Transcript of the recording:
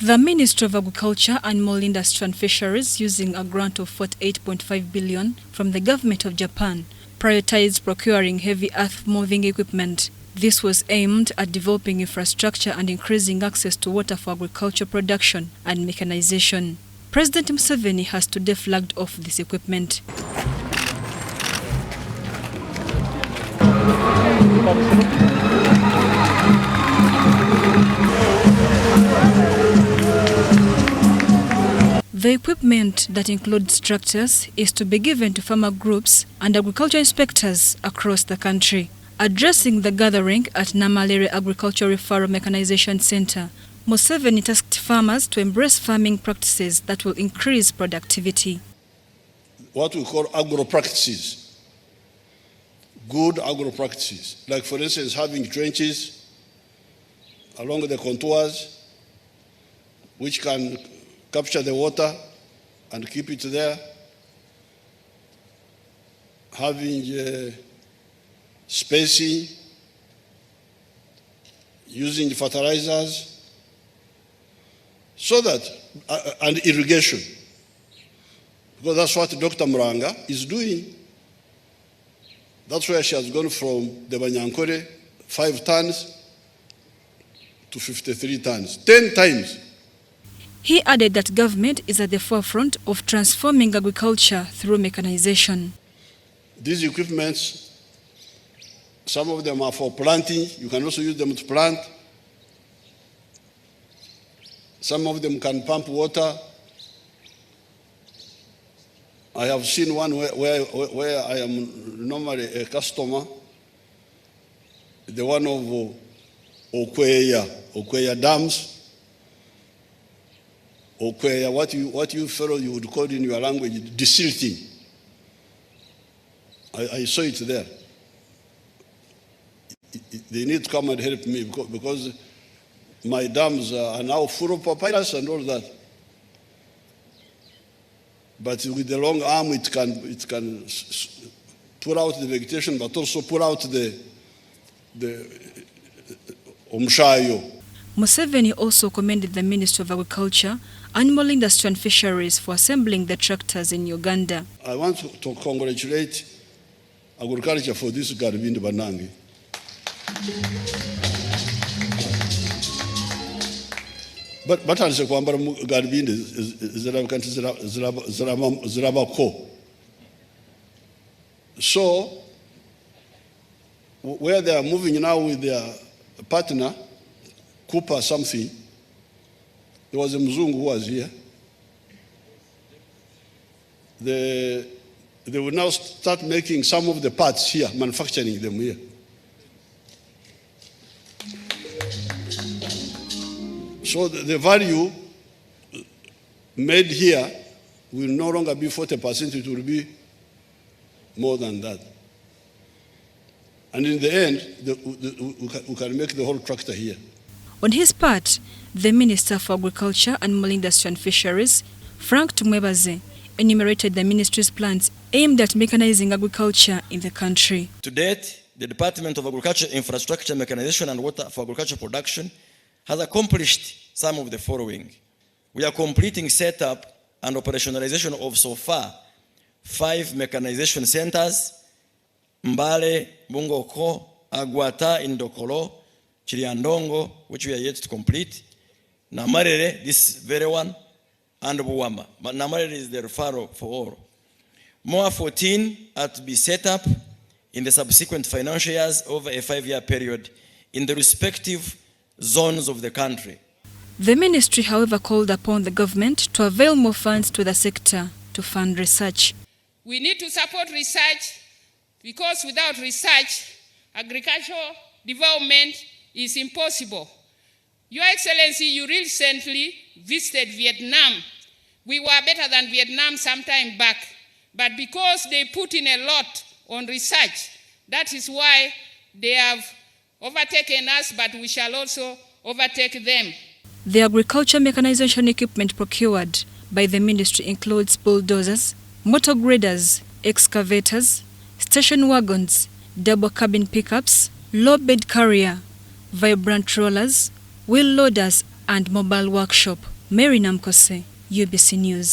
The Ministry of Agriculture, Animal Industry and Fisheries, using a grant of $48.5 billion from the government of Japan, prioritized procuring heavy earth-moving equipment. This was aimed at developing infrastructure and increasing access to water for agriculture production and mechanization. President Museveni has today flagged off this equipment. The equipment that includes tractors is to be given to farmer groups and agriculture inspectors across the country. Addressing the gathering at Namalere Agriculture Referral Mechanization Center, Museveni tasked farmers to embrace farming practices that will increase productivity. What we call agro practices, good agro practices, like for instance having trenches along the contours which can capture the water and keep it there, having spacing, using fertilizers, so that, and irrigation, because that's what Dr. Muranga is doing. That's where she has gone from the Banyankore 5 tons to 53 tons, 10 times. He added that government is at the forefront of transforming agriculture through mechanization. These equipments, some of them are for planting. You can also use them to plant. Some of them can pump water. I have seen one where I am normally a customer, the one of Okweya dams. Okweya, what you fellow you would call in your language, desilting. I saw it there. They need to come and help me because my dams are now full of papyrus and all that. But with the long arm, it can pull out the vegetation, but also pull out the omshayo. Museveni also commended the Ministry of Agriculture, Animal Industry and Fisheries for assembling the tractors in Uganda. I want to congratulate agriculture for this Garibindi Banangi. But I say kwambara Garibindi zirabako. So where they are moving now with their partner, Cooper something, there was a Mzungu who was here. They will now start making some of the parts here, manufacturing them here. So the value made here will no longer be 40%, it will be more than that. And in the end, we can make the whole tractor here. On his part, the Minister for Agriculture, Animal Industry and Fisheries, Frank Tumwebaze, enumerated the ministry's plans aimed at mechanizing agriculture in the country. To date, the Department of Agriculture, Infrastructure, Mechanization and Water for Agriculture Production has accomplished some of the following. We are completing setup and operationalization of so far 5 mechanization centers: Mbale, Bungoko, Agwata in Dokolo, Chiliandongo, which we are yet to complete, Namarere, this very one, and Buwama. But Namarere is the referral for all. More 14 are to be set up in the subsequent financial years over a 5-year period in the respective zones of the country. The ministry, however, called upon the government to avail more funds to the sector to fund research. We need to support research because without research, agricultural development is impossible. Your Excellency, you recently visited Vietnam. We were better than Vietnam some time back, but because they put in a lot on research, that is why they have overtaken us, but we shall also overtake them. The agriculture mechanization equipment procured by the ministry includes bulldozers, motor graders, excavators, station wagons, double cabin pickups, low bed carrier, vibrant rollers, wheel loaders and mobile workshop. Mary Namkose, UBC News.